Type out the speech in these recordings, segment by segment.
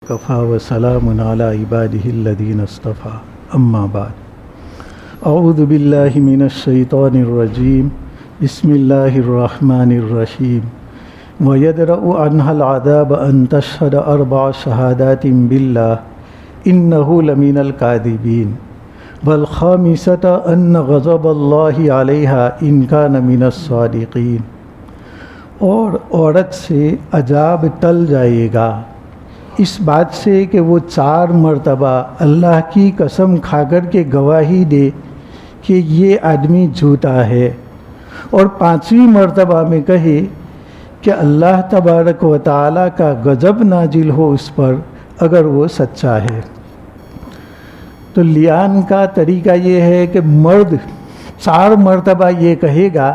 وكفى وسلام على عباده الذين اصطفى أما بعد أعوذ بالله من الشيطان الرجيم بسم الله الرحمن الرحيم ويدرأ عنها العذاب أن تشهد 4 شهادات بالله إنه لمن الكاذبين والخامسة أن غضب الله عليها إن كان من الصادقين۔ اور عورت سے عذاب ٹل جائے گا اس بات سے کہ وہ 4 مرتبہ اللہ کی قسم کھا کر کے گواہی دے کہ یہ آدمی جھوٹا ہے، اور 5ویں مرتبہ میں کہے کہ اللہ تبارک و تعالیٰ کا غضب نازل ہو اس پر اگر وہ سچا ہے۔ تو لیان کا طریقہ یہ ہے کہ مرد 4 مرتبہ یہ کہے گا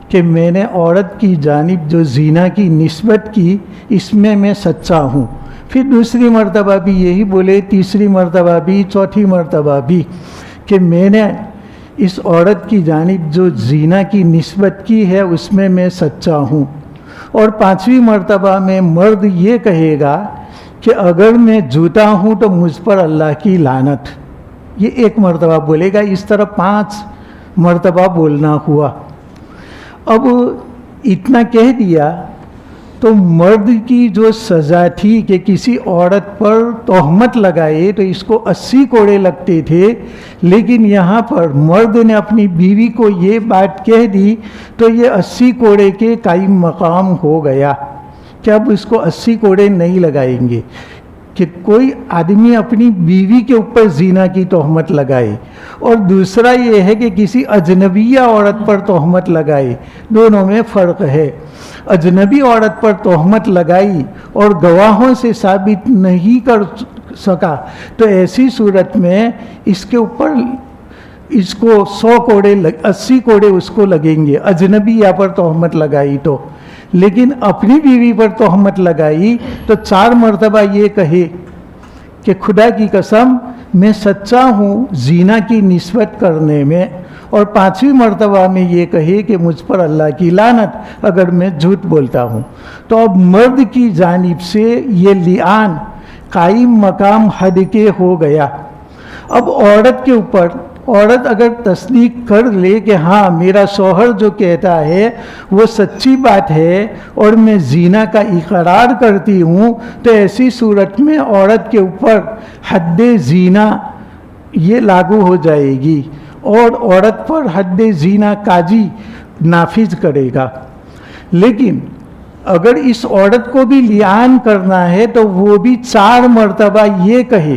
کہ میں نے عورت کی جانب جو زنا کی نسبت کی اس میں سچا ہوں، پھر دوسری مرتبہ بھی یہی بولے، تیسری مرتبہ بھی، چوتھی مرتبہ بھی کہ میں نے اس عورت کی جانب جو زنا کی نسبت کی ہے اس میں سچا ہوں، اور 5ویں مرتبہ میں مرد یہ کہے گا کہ اگر میں جھوٹا ہوں تو مجھ پر اللہ کی لعنت، یہ 1 مرتبہ بولے گا۔ اس طرح 5 مرتبہ بولنا ہوا۔ اب اتنا کہہ دیا تو مرد کی جو سزا تھی کہ کسی عورت پر تہمت لگائے تو اس کو 80 کوڑے لگتے تھے، لیکن یہاں پر مرد نے اپنی بیوی کو یہ بات کہہ دی تو یہ 80 کوڑے کے قائم مقام ہو گیا کہ اب اس کو 80 کوڑے نہیں لگائیں گے کہ کوئی آدمی اپنی بیوی کے اوپر زنا کی تہمت لگائے، اور دوسرا یہ ہے کہ کسی اجنبیہ عورت پر تہمت لگائے، دونوں میں فرق ہے۔ اجنبی عورت پر تہمت لگائی اور گواہوں سے ثابت نہیں کر سکا تو ایسی صورت میں اس کے اوپر اس کو 100 کوڑے 80 کوڑے اس کو لگیں گے اجنبیہ پر تہمت لگائی تو، لیکن اپنی بیوی پر تہمت لگائی تو 4 مرتبہ یہ کہے کہ خدا کی قسم میں سچا ہوں زنا کی نسبت کرنے میں، اور 5ویں مرتبہ میں یہ کہے کہ مجھ پر اللہ کی لعنت اگر میں جھوٹ بولتا ہوں۔ تو اب مرد کی جانب سے یہ لعان قائم مقام حد کے ہو گیا۔ اب عورت کے اوپر عورت اگر تصدیق کر لے کہ ہاں میرا شوہر جو کہتا ہے وہ سچی بات ہے اور میں زنا کا اقرار کرتی ہوں، تو ایسی صورت میں عورت کے اوپر حد زنا یہ لاگو ہو جائے گی، اور عورت پر حد زنا قاضی نافذ کرے گا۔ لیکن اگر اس عورت کو بھی لعان کرنا ہے تو وہ بھی 4 مرتبہ یہ کہے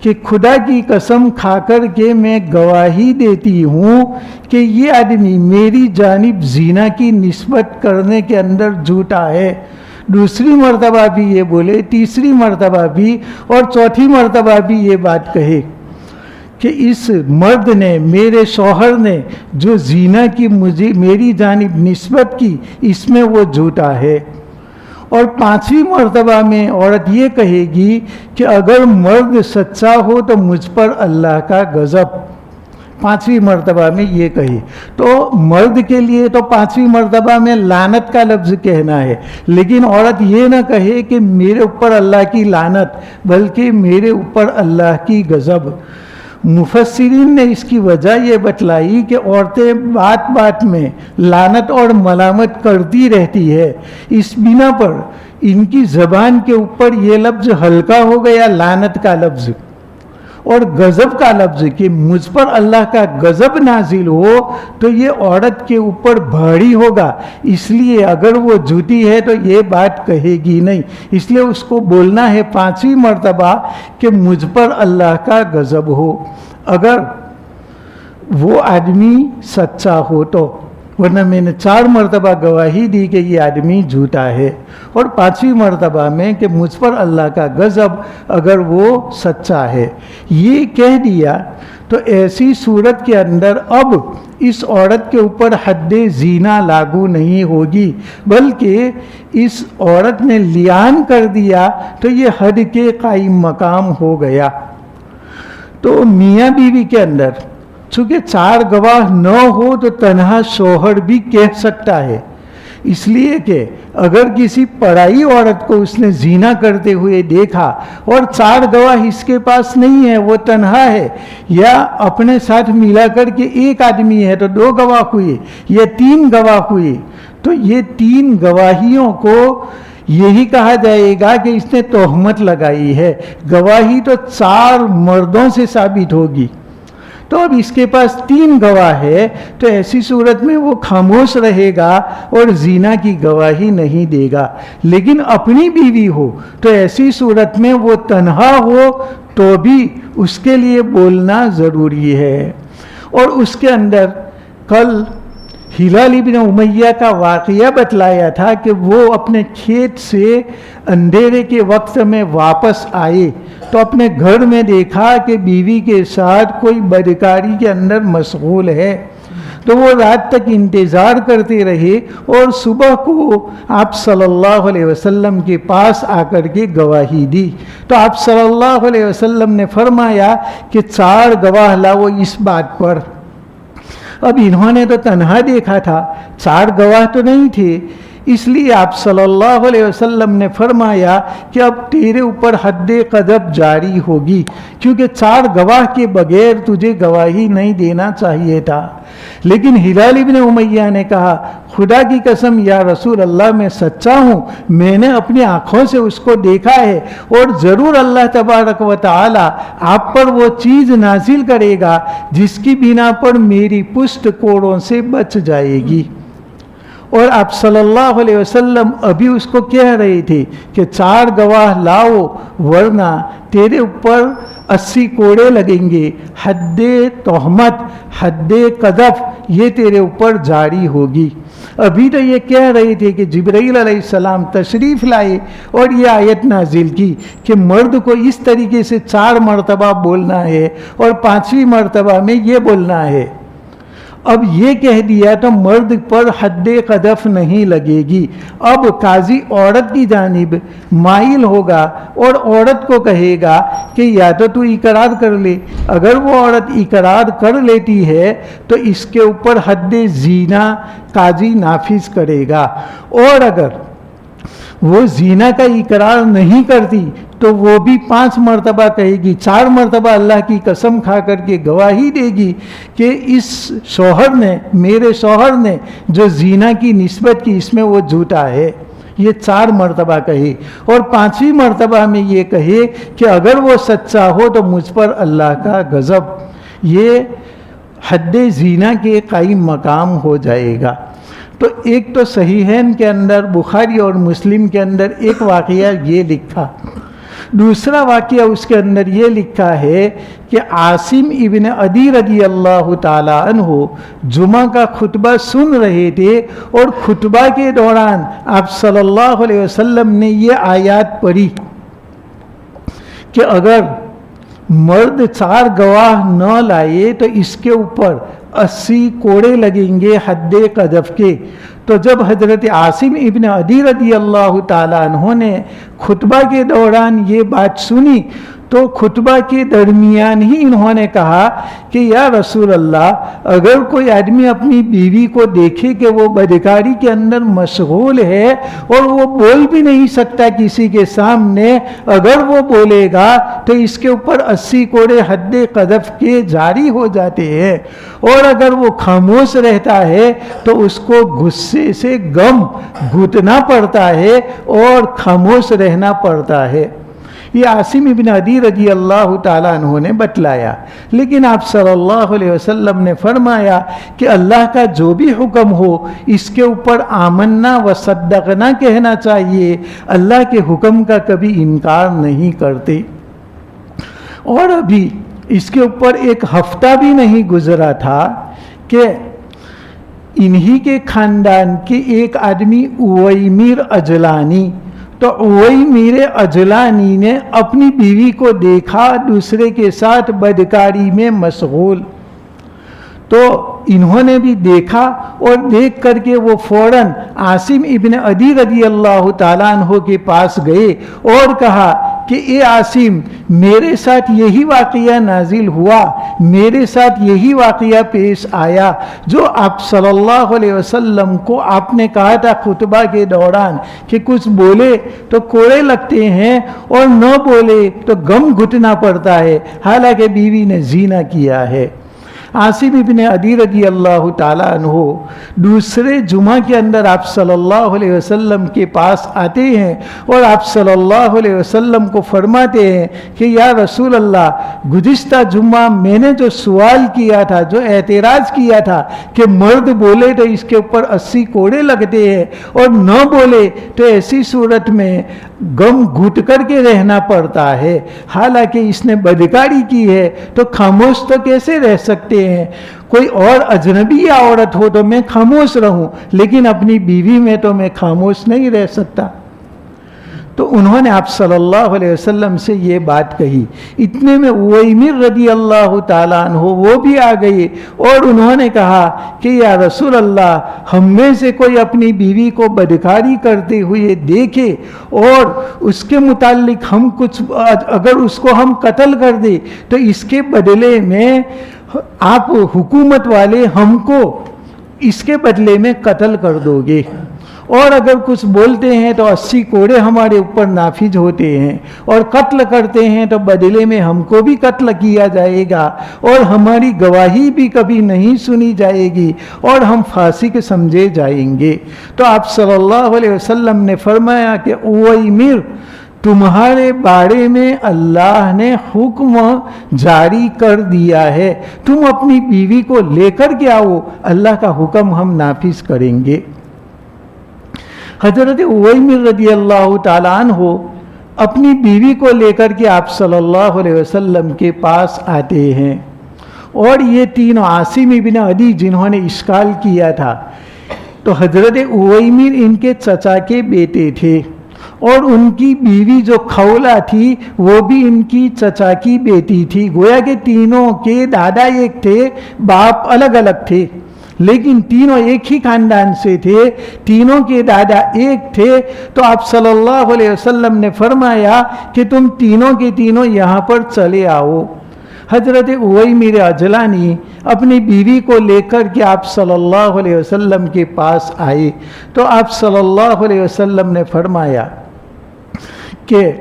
کہ خدا کی قسم کھا کر کے میں گواہی دیتی ہوں کہ یہ آدمی میری جانب زنا کی نسبت کرنے کے اندر جھوٹا ہے، دوسری مرتبہ بھی یہ بولے، تیسری مرتبہ بھی، اور چوتھی مرتبہ بھی یہ بات کہے کہ اس مرد نے، میرے شوہر نے جو زنا کی مجھے میری جانب نسبت کی اس میں وہ جھوٹا ہے۔ اور 5ویں مرتبہ میں عورت یہ کہے گی کہ اگر مرد سچا ہو تو مجھ پر اللہ کا غضب، 5ویں مرتبہ میں یہ کہے۔ تو مرد کے لیے تو 5ویں مرتبہ میں لعنت کا لفظ کہنا ہے، لیکن عورت یہ نہ کہے کہ میرے اوپر اللہ کی لعنت، بلکہ میرے اوپر اللہ کی غضب۔ مفسرین نے اس کی وجہ یہ بتلائی کہ عورتیں بات بات میں لعنت اور ملامت کرتی رہتی ہے، اس بنا پر ان کی زبان کے اوپر یہ لفظ ہلکا ہو گیا، لعنت کا لفظ اور غضب کا لفظ، کہ مجھ پر اللہ کا غضب نازل ہو تو یہ عورت کے اوپر بھاری ہوگا، اس لیے اگر وہ جھوٹی ہے تو یہ بات کہے گی نہیں، اس لیے اس کو بولنا ہے 5ویں مرتبہ کہ مجھ پر اللہ کا غضب ہو اگر وہ آدمی سچا ہو تو، ورنہ میں نے 4 مرتبہ گواہی دی کہ یہ آدمی جھوٹا ہے، اور 5ویں مرتبہ میں کہ مجھ پر اللہ کا غضب اگر وہ سچا ہے، یہ کہہ دیا تو ایسی صورت کے اندر اب اس عورت کے اوپر حد زنا لاگو نہیں ہوگی، بلکہ اس عورت نے لعان کر دیا تو یہ حد کے قائم مقام ہو گیا۔ تو میاں بیوی کے اندر چونکہ 4 گواہ نہ ہو تو تنہا شوہر بھی کہہ سکتا ہے اس لیے کہ اگر کسی پرائی عورت کو اس نے زنا کرتے ہوئے دیکھا اور 4 گواہ اس کے پاس نہیں ہے، وہ تنہا ہے، یا اپنے ساتھ ملا کر کے ایک آدمی ہے تو 2 گواہ ہوئے یا 3 گواہ ہوئے، تو یہ 3 گواہیوں کو یہی کہا جائے گا کہ اس نے تہمت لگائی ہے۔ گواہی تو 4 مردوں سے ثابت ہوگی، تو اب اس کے پاس 3 گواہ ہے، تو ایسی صورت میں وہ خاموش رہے گا اور زنا کی گواہی نہیں دے گا۔ لیکن اپنی بیوی ہو تو ایسی صورت میں وہ تنہا ہو تو بھی اس کے لیے بولنا ضروری ہے۔ اور اس کے اندر کل ہلال ابن امیہ کا واقعہ بتلایا تھا کہ وہ اپنے کھیت سے اندھیرے کے وقت میں واپس آئے تو اپنے گھر میں دیکھا کہ بیوی کے ساتھ کوئی بدکاری کے اندر مشغول ہے، تو وہ رات تک انتظار کرتے رہے اور صبح کو آپ صلی اللہ علیہ وسلم کے پاس آ کر کے گواہی دی۔ تو آپ صلی اللہ علیہ وسلم نے فرمایا کہ 4 گواہ لاؤ اس بات پر۔ اب انہوں نے تو تنہا دیکھا تھا، 4 گواہ تو نہیں تھے، اس لیے آپ صلی اللہ علیہ وسلم نے فرمایا کہ اب تیرے اوپر حد قذف جاری ہوگی، کیونکہ 4 گواہ کے بغیر تجھے گواہی نہیں دینا چاہیے تھا۔ لیکن ہلال ابن امیہ نے کہا، خدا کی قسم یا رسول اللہ میں سچا ہوں، میں نے اپنی آنکھوں سے اس کو دیکھا ہے، اور ضرور اللہ تبارک و تعالی آپ پر وہ چیز نازل کرے گا جس کی بنا پر میری پشت کوڑوں سے بچ جائے گی۔ اور آپ صلی اللہ علیہ وسلم ابھی اس کو کہہ رہے تھے کہ 4 گواہ لاؤ ورنہ تیرے اوپر 80 کوڑے لگیں گے، حد تہمت، حد قذف یہ تیرے اوپر جاری ہوگی۔ ابھی تو یہ کہہ رہے تھے کہ جبرائیل علیہ السلام تشریف لائے اور یہ آیت نازل کی کہ مرد کو اس طریقے سے 4 مرتبہ بولنا ہے اور 5ویں مرتبہ میں یہ بولنا ہے۔ اب یہ کہہ دیا تو مرد پر حد قذف نہیں لگے گی۔ اب قاضی عورت کی جانب مائل ہوگا اور عورت کو کہے گا کہ یا تو اقرار کر لے، اگر وہ عورت اقرار کر لیتی ہے تو اس کے اوپر حد زنا قاضی نافذ کرے گا، اور اگر وہ زنا کا اقرار نہیں کرتی تو وہ بھی 5 مرتبہ کہے گی، 4 مرتبہ اللہ کی قسم کھا کر کے گواہی دے گی کہ اس شوہر نے، میرے شوہر نے جو زنا کی نسبت کی اس میں وہ جھوٹا ہے، یہ 4 مرتبہ کہے، اور 5ویں مرتبہ میں یہ کہے کہ اگر وہ سچا ہو تو مجھ پر اللہ کا غضب، یہ حد زنا کے قائم مقام ہو جائے گا۔ تو ایک تو صحیحین کے اندر، بخاری اور مسلم کے اندر ایک واقعہ یہ لکھا، دوسرا واقعہ اس کے اندر یہ لکھا ہے کہ عاصم ابن عدی رضی اللہ تعالی عنہ جمعہ کا خطبہ سن رہے تھے، اور خطبہ کے دوران آپ صلی اللہ علیہ وسلم نے یہ آیات پڑھی کہ اگر مرد 4 گواہ نہ لائے تو اس کے اوپر 80 کوڑے لگیں گے حد قذف کے۔ تو جب حضرت عاصم ابن عدی رضی اللہ تعالی عنہ نے خطبہ کے دوران یہ بات سنی تو خطبہ کے درمیان ہی انہوں نے کہا کہ یا رسول اللہ، اگر کوئی آدمی اپنی بیوی کو دیکھے کہ وہ بدکاری کے اندر مشغول ہے اور وہ بول بھی نہیں سکتا کسی کے سامنے، اگر وہ بولے گا تو اس کے اوپر 80 کوڑے حد قذف کے جاری ہو جاتے ہیں، اور اگر وہ خاموش رہتا ہے تو اس کو غصے سے غم گھٹنا پڑتا ہے اور خاموش رہنا پڑتا ہے۔ یہ عاصم ابن عدی رضی اللہ تعالیٰ عنہ نے بتلایا، لیکن آپ صلی اللہ علیہ وسلم نے فرمایا کہ اللہ کا جو بھی حکم ہو اس کے اوپر آمنا و صدقنا کہنا چاہیے، اللہ کے حکم کا کبھی انکار نہیں کرتے۔ اور ابھی اس کے اوپر ایک ہفتہ بھی نہیں گزرا تھا کہ انہی کے خاندان کے ایک آدمی اویمیر اجلانی، تو اویمیر اجلانی نے اپنی بیوی کو دیکھا دوسرے کے ساتھ بدکاری میں مشغول، تو انہوں نے بھی دیکھا، اور دیکھ کر کے وہ فوراً عاصم ابن عدی رضی اللہ تعالیٰ عنہ کے پاس گئے اور کہا کہ اے عاصم میرے ساتھ یہی واقعہ نازل ہوا، میرے ساتھ یہی واقعہ پیش آیا جو آپ صلی اللہ علیہ وسلم کو آپ نے کہا تھا خطبہ کے دوران کہ کچھ بولے تو کوڑے لگتے ہیں اور نہ بولے تو غم گھٹنا پڑتا ہے، حالانکہ بیوی نے زنا کیا ہے۔ عاصم ابن عدی رضی اللہ تعالیٰ عنہ دوسرے جمعہ کے اندر آپ صلی اللہ علیہ وسلم کے پاس آتے ہیں اور آپ صلی اللہ علیہ وسلم کو فرماتے ہیں کہ یا رسول اللہ، گزشتہ جمعہ میں نے جو سوال کیا تھا، جو اعتراض کیا تھا کہ مرد بولے تو اس کے اوپر 80 کوڑے لگتے ہیں اور نہ بولے تو ایسی صورت میں غم گھٹ کر کے رہنا پڑتا ہے، حالانکہ اس نے بدکاری کی ہے تو خاموش تو کیسے رہ سکتے ہیں؟ کوئی اور اجنبی عورت ہو تو میں خاموش رہوں، لیکن اپنی بیوی میں تو میں خاموش نہیں رہ سکتا۔ تو انہوں نے آپ صلی اللہ علیہ وسلم سے یہ بات کہی۔ اتنے میں اویمر رضی اللہ تعالیٰ عنہ وہ بھی آ گئے اور انہوں نے کہا کہ یا رسول اللہ، ہم میں سے کوئی اپنی بیوی کو بدکاری کرتے ہوئے دیکھے اور اس کے متعلق ہم کچھ، اگر اس کو ہم قتل کر دیں تو اس کے بدلے میں آپ حکومت والے ہم کو اس کے بدلے میں قتل کر دو گے، اور اگر کچھ بولتے ہیں تو 80 کوڑے ہمارے اوپر نافذ ہوتے ہیں، اور قتل کرتے ہیں تو بدلے میں ہم کو بھی قتل کیا جائے گا اور ہماری گواہی بھی کبھی نہیں سنی جائے گی اور ہم فاسق سمجھے جائیں گے۔ تو آپ صلی اللہ علیہ وسلم نے فرمایا کہ اویمر، تمہارے بارے میں اللہ نے حکم جاری کر دیا ہے، تم اپنی بیوی کو لے کر کے آؤ، اللہ کا حکم ہم نافذ کریں گے۔ حضرت اویمر رضی اللہ تعالیٰ عنہ اپنی بیوی کو لے کر کے آپ صلی اللہ علیہ وسلم کے پاس آتے ہیں، اور یہ تینوں عاصم ابن عدی جنہوں نے اشکال کیا تھا، تو حضرت اویمر ان کے چچا کے بیٹے تھے، اور ان کی بیوی جو خولہ تھی وہ بھی ان کی چچا کی بیٹی تھی، گویا کہ تینوں کے دادا ایک تھے، باپ الگ الگ تھے، لیکن تینوں ایک ہی خاندان سے تھے، تینوں کے دادا ایک تھے۔ تو آپ صلی اللہ علیہ وسلم نے فرمایا کہ تم تینوں کے تینوں یہاں پر چلے آؤ۔ حضرت اویمر اجلانی اپنی بیوی کو لے کر کے آپ صلی اللہ علیہ وسلم کے پاس آئے، تو آپ صلی اللہ علیہ وسلم نے فرمایا کہ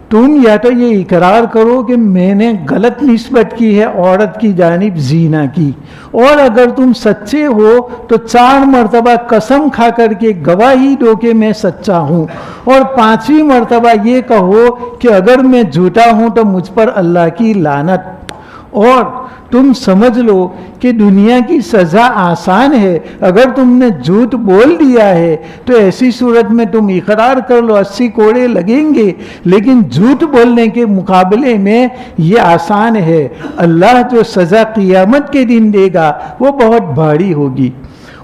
تم یا تو یہ اقرار کرو کہ میں نے غلط نسبت کی ہے عورت کی جانب زنا کی، اور اگر تم سچے ہو تو 4 مرتبہ قسم کھا کر کے گواہی دو کہ میں سچا ہوں، اور 5ویں مرتبہ یہ کہو کہ اگر میں جھوٹا ہوں تو مجھ پر اللہ کی لعنت، اور تم سمجھ لو کہ دنیا کی سزا آسان ہے، اگر تم نے جھوٹ بول دیا ہے تو ایسی صورت میں تم اقرار کر لو 80 کوڑے لگیں گے، لیکن جھوٹ بولنے کے مقابلے میں یہ آسان ہے، اللہ جو سزا قیامت کے دن دے گا وہ بہت بھاری ہوگی۔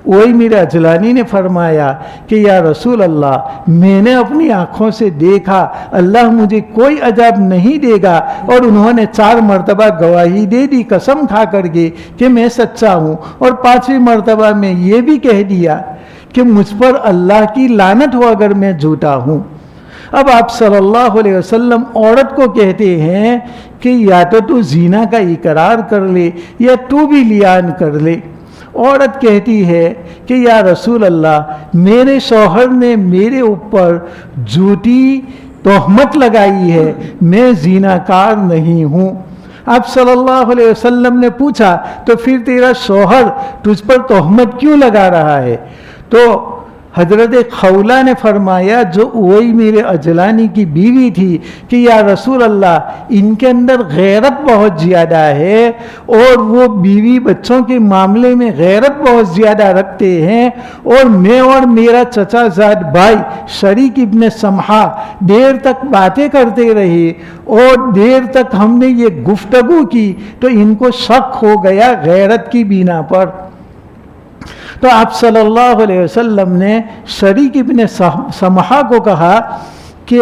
اویمر اجلانی نے فرمایا کہ یا رسول اللہ، میں نے اپنی آنکھوں سے دیکھا، اللہ مجھے کوئی عذاب نہیں دے گا، اور انہوں نے 4 مرتبہ گواہی دے دی قسم کھا کر کے کہ میں سچا ہوں، اور 5ویں مرتبہ میں یہ بھی کہہ دیا کہ مجھ پر اللہ کی لعنت ہو اگر میں جھوٹا ہوں۔ اب آپ صلی اللہ علیہ وسلم عورت کو کہتے ہیں کہ یا تو زنا کا اقرار کر لے یا تو بھی لیان کر لے۔ عورت کہتی ہے کہ یا رسول اللہ، میرے شوہر نے میرے اوپر جھوٹی تہمت لگائی ہے، میں زناکار نہیں ہوں۔ آپ صلی اللہ علیہ وسلم نے پوچھا تو پھر تیرا شوہر تجھ پر تہمت کیوں لگا رہا ہے؟ تو حضرت خولہ نے فرمایا جو اویمر اجلانی کی بیوی تھی کہ یا رسول اللہ، ان کے اندر غیرت بہت زیادہ ہے، اور وہ بیوی بچوں کے معاملے میں غیرت بہت زیادہ رکھتے ہیں، اور میں اور میرا چچا زاد بھائی شریک ابن سمحہ دیر تک باتیں کرتے رہے، اور دیر تک ہم نے یہ گفتگو کی تو ان کو شک ہو گیا غیرت کی بنا پر۔ تو آپ صلی اللہ علیہ وسلم نے شریک ابن سمحہ کو کہا کہ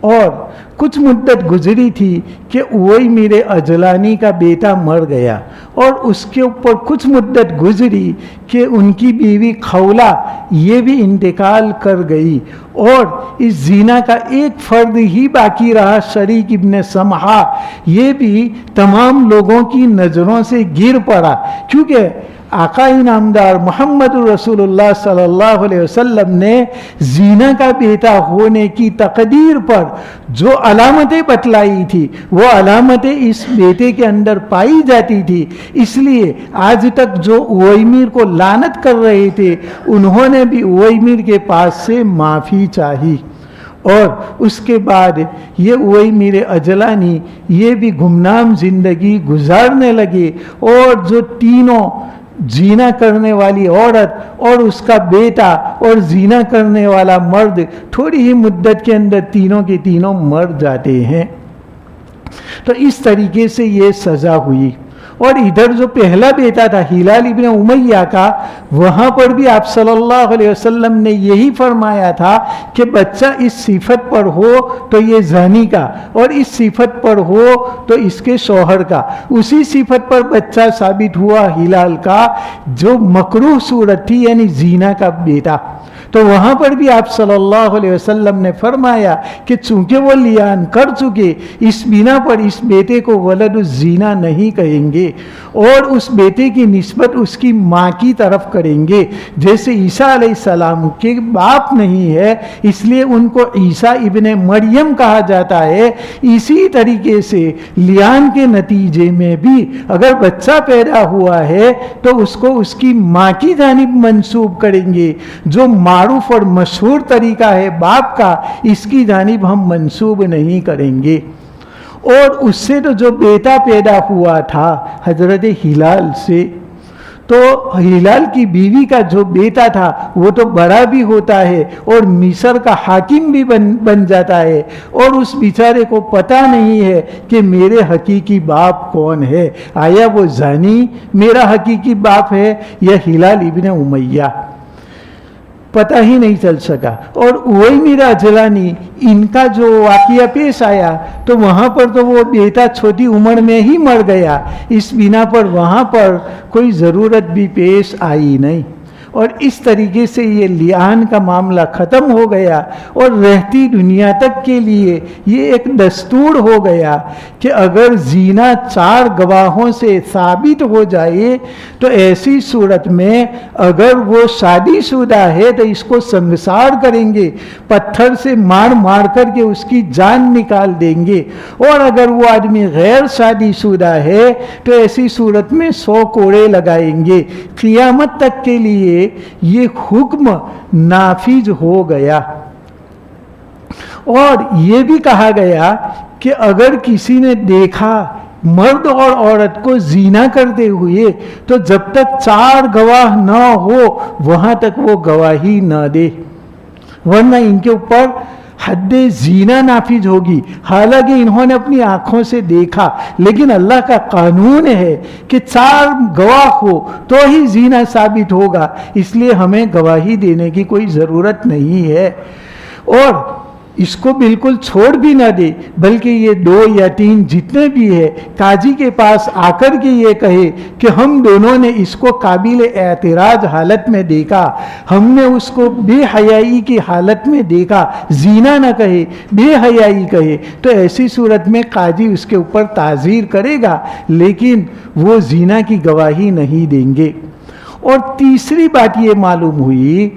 اور کچھ مدت گزری تھی کہ اویمر اجلانی کا بیٹا مر گیا، اور اس کے اوپر کچھ مدت گزری کہ ان کی بیوی خولہ یہ بھی انتقال کر گئی، اور اس زنا کا ایک فرد ہی باقی رہا، شریک ابن سمحہ، یہ بھی تمام لوگوں کی نظروں سے گر پڑا، کیونکہ آقا انعامدار محمد رسول اللہ صلی اللہ علیہ وسلم نے زنا کا بیٹا ہونے کی تقدیر پر جو علامتیں بتلائی تھی وہ علامتیں اس بیٹے کے اندر پائی جاتی تھی، اس لیے آج تک جو اویمر کو لعنت کر رہے تھے انہوں نے بھی اویمر کے پاس سے معافی چاہی، اور اس کے بعد یہ اویمر اجلانی یہ بھی گمنام زندگی گزارنے لگے، اور جو تینوں زنا کرنے والی عورت اور اس کا بیٹا اور زنا کرنے والا مرد تھوڑی ہی مدت کے اندر تینوں کے تینوں مر جاتے ہیں۔ تو اس طریقے سے یہ سزا ہوئی۔ اور ادھر جو پہلا بیٹا تھا ہلال ابن امیہ کا، وہاں پر بھی آپ صلی اللہ علیہ وسلم نے یہی فرمایا تھا کہ بچہ اس صفت پر ہو تو یہ زانی کا، اور اس صفت پر ہو تو اس کے شوہر کا۔ اسی صفت پر بچہ ثابت ہوا ہلال کا جو مکروہ صورت تھی، یعنی زنا کا بیٹا۔ تو وہاں پر بھی آپ صلی اللہ علیہ وسلم نے فرمایا کہ چونکہ وہ لیان کر چکے، اس بنا پر اس بیٹے کو ولد الزنا نہیں کہیں گے، اور اس بیٹے کی نسبت اس کی ماں کی طرف کریں گے۔ جیسے عیسیٰ علیہ السلام کے باپ نہیں ہے اس لیے ان کو عیسیٰ ابن مریم کہا جاتا ہے، اسی طریقے سے لیان کے نتیجے میں بھی اگر بچہ پیدا ہوا ہے تو اس کو اس کی ماں کی جانب منسوب کریں گے، جو معروف اور مشہور طریقہ ہے باپ کا، اس کی جانب ہم منسوب نہیں کریں گے۔ اور اس سے تو جو بیٹا پیدا ہوا تھا حضرت ہلال سے، تو ہلال کی بیوی کا جو بیٹا تھا وہ تو بڑا بھی ہوتا ہے اور مصر کا حاکم بھی بن جاتا ہے، اور اس بیچارے کو پتہ نہیں ہے کہ میرے حقیقی باپ کون ہے، آیا وہ زانی میرا حقیقی باپ ہے یا ہلال ابن امیہ، پتہ ہی نہیں چل سکا۔ اور اویمر اجلانی ان کا جو واقعہ پیش آیا تو وہاں پر تو وہ بیٹا چھوٹی عمر میں ہی مر گیا، اس بنا پر وہاں پر کوئی ضرورت بھی پیش آئی نہیں، اور اس طریقے سے یہ لیان کا معاملہ ختم ہو گیا، اور رہتی دنیا تک کے لیے یہ ایک دستور ہو گیا کہ اگر زنا 4 گواہوں سے ثابت ہو جائے تو ایسی صورت میں اگر وہ شادی شدہ ہے تو اس کو سنگسار کریں گے، پتھر سے مار مار کر کے اس کی جان نکال دیں گے، اور اگر وہ آدمی غیر شادی شدہ ہے تو ایسی صورت میں 100 کوڑے لگائیں گے۔ قیامت تک کے لیے یہ حکم نافذ ہو گیا۔ اور یہ بھی کہا گیا کہ اگر کسی نے دیکھا مرد اور عورت کو زنا کرتے ہوئے تو جب تک 4 گواہ نہ ہو وہاں تک وہ گواہی نہ دے، ورنہ ان کے اوپر حد زنا نافذ ہوگی، حالانکہ انہوں نے اپنی آنکھوں سے دیکھا، لیکن اللہ کا قانون ہے کہ 4 گواہ ہو تو ہی زنا ثابت ہوگا، اس لیے ہمیں گواہی دینے کی کوئی ضرورت نہیں ہے۔ اور اس کو بالکل چھوڑ بھی نہ دے، بلکہ یہ 2 یا 3 جتنے بھی ہے قاضی کے پاس آ کر کے یہ کہے کہ ہم دونوں نے اس کو قابل اعتراض حالت میں دیکھا، ہم نے اس کو بے حیائی کی حالت میں دیکھا، زنا نہ کہے بے حیائی کہے، تو ایسی صورت میں قاضی اس کے اوپر تعزیر کرے گا، لیکن وہ زنا کی گواہی نہیں دیں گے۔ اور تیسری بات یہ معلوم ہوئی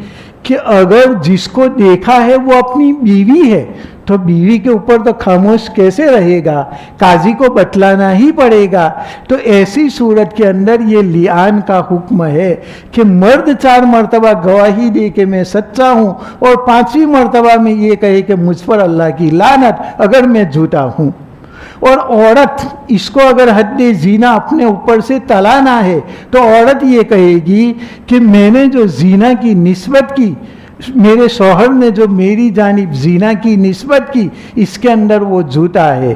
کہ اگر جس کو دیکھا ہے وہ اپنی بیوی ہے تو بیوی کے اوپر تو خاموش کیسے رہے گا، قاضی کو بتلانا ہی پڑے گا۔ تو ایسی صورت کے اندر یہ لیان کا حکم ہے کہ مرد 4 مرتبہ گواہی دے کہ میں سچا ہوں، اور 5ویں مرتبہ میں یہ کہے کہ مجھ پر اللہ کی لعنت اگر میں جھوٹا ہوں۔ اور عورت اس کو اگر حد زنا اپنے اوپر سے تلانا ہے تو عورت یہ کہے گی کہ میں نے جو زنا کی نسبت کی، میرے شوہر نے جو میری جانب زنا کی نسبت کی، اس کے اندر وہ جھوٹا ہے،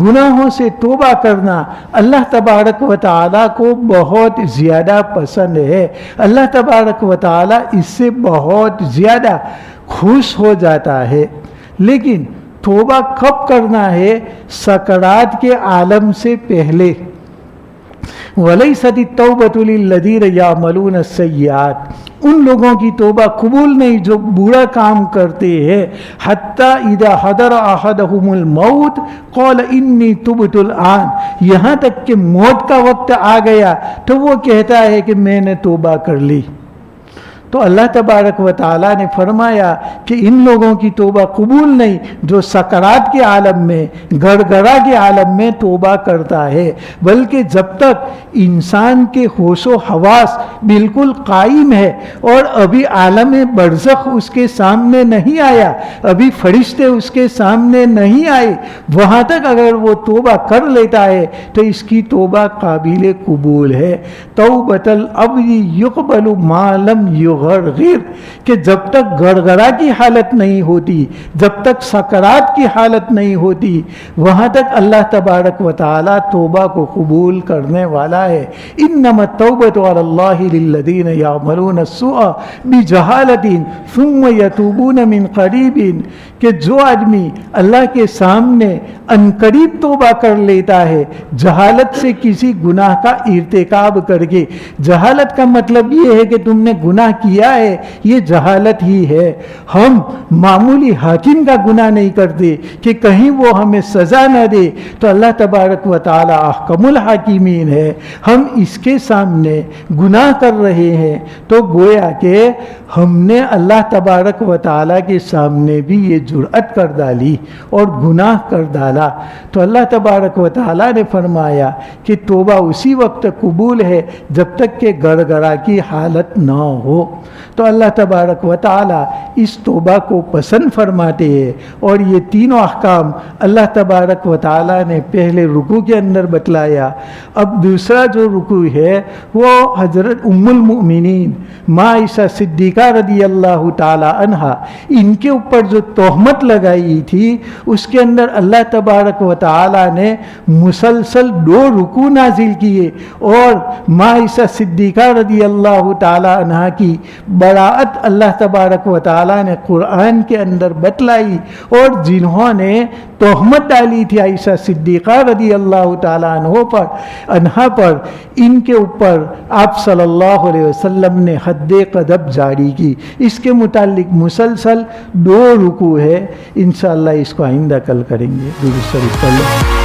گناہوں سے توبہ کرنا اللہ تبارک و تعالیٰ کو بہت زیادہ پسند ہے. اللہ تبارک و تعالیٰ اس سے بہت زیادہ خوش ہو جاتا ہے. لیکن توبہ کب کرنا ہے؟ سکرات کے عالم سے پہلے. وَلَيْسَتِ التَّوْبَةُ لِلَّذِينَ يَعْمَلُونَ السَّيِّئَاتِ، ان لوگوں کی توبہ قبول نہیں جو برا کام کرتے ہیں. حَتَّى إِذَا حَضَرَ أَحَدَهُمُ الْمَوْتُ قَالَ إِنِّي تُبْتُ الْآنَ، یہاں تک کہ موت کا وقت آ گیا تو وہ کہتا ہے کہ میں نے توبہ کر لی. تو اللہ تبارک و تعالیٰ نے فرمایا کہ ان لوگوں کی توبہ قبول نہیں جو سکرات کے عالم میں، گڑگڑا کے عالم میں توبہ کرتا ہے. بلکہ جب تک انسان کے ہوش و حواس بالکل قائم ہے اور ابھی عالم برزخ اس کے سامنے نہیں آیا، ابھی فرشتے اس کے سامنے نہیں آئے، وہاں تک اگر وہ توبہ کر لیتا ہے تو اس کی توبہ قابل قبول ہے. توبۃ العبد یقبل ما لم یغرغر، کہ جب تک گڑگڑا کی حالت نہیں ہوتی، جب تک سکرات کی حالت نہیں ہوتی، وہاں تک اللہ تبارک و تعالی توبہ کو قبول کرنے والا ہے. انما التوبۃ علی اللہ للذین یعملون السوء بجہالۃ ثم یتوبون من قریب، کہ جو آدمی اللہ کے سامنے عنقریب توبہ کر لیتا ہے جہالت سے کسی گناہ کا ارتکاب کر کے. جہالت کا مطلب یہ ہے کہ تم نے گناہ کیا ہے، یہ جہالت ہی ہے. ہم معمولی حاکم کا گناہ نہیں کرتے کہ کہیں وہ ہمیں سزا نہ دے، تو اللہ تبارک و تعالی احکم الحاکمین ہے. ہم اس کے سامنے گناہ کر رہے ہیں تو گویا کہ ہم نے اللہ تبارک و تعالی کے سامنے بھی یہ جرأت کر ڈالی اور گناہ کر ڈالا. تو اللہ تبارک و تعالی نے فرمایا کہ توبہ اسی وقت قبول ہے جب تک کہ گڑگڑا کی حالت نہ ہو. تو اللہ تبارک و تعالی اس توبہ کو پسند فرماتے ہیں. اور یہ تینوں احکام اللہ تبارک و تعالی نے پہلے رکوع کے اندر بتلایا. اب دوسرا جو رکوع ہے وہ حضرت ام المؤمنین ماں عائشہ صدیقہ رضی اللہ تعالی عنہا، ان کے اوپر جو تہمت لگائی تھی اس کے اندر اللہ تبارک و تعالی نے مسلسل 2 رکوع نازل کیے اور ماں عائشہ صدیقہ رضی اللہ تعالی عنہا کی براءت اللہ تبارک و تعالی نے قرآن کے اندر بتلائی. اور جنہوں نے تہمت ڈالی تھی عائشہ صدیقہ رضی اللہ تعالی عنہا پر، ان کے اوپر آپ صلی اللہ علیہ وسلم نے حد قذف جاری کی. اس کے متعلق مسلسل 2 رکوع ہے. انشاءاللہ اس کو آئندہ کل کریں گے. درود شریف پڑھ لو.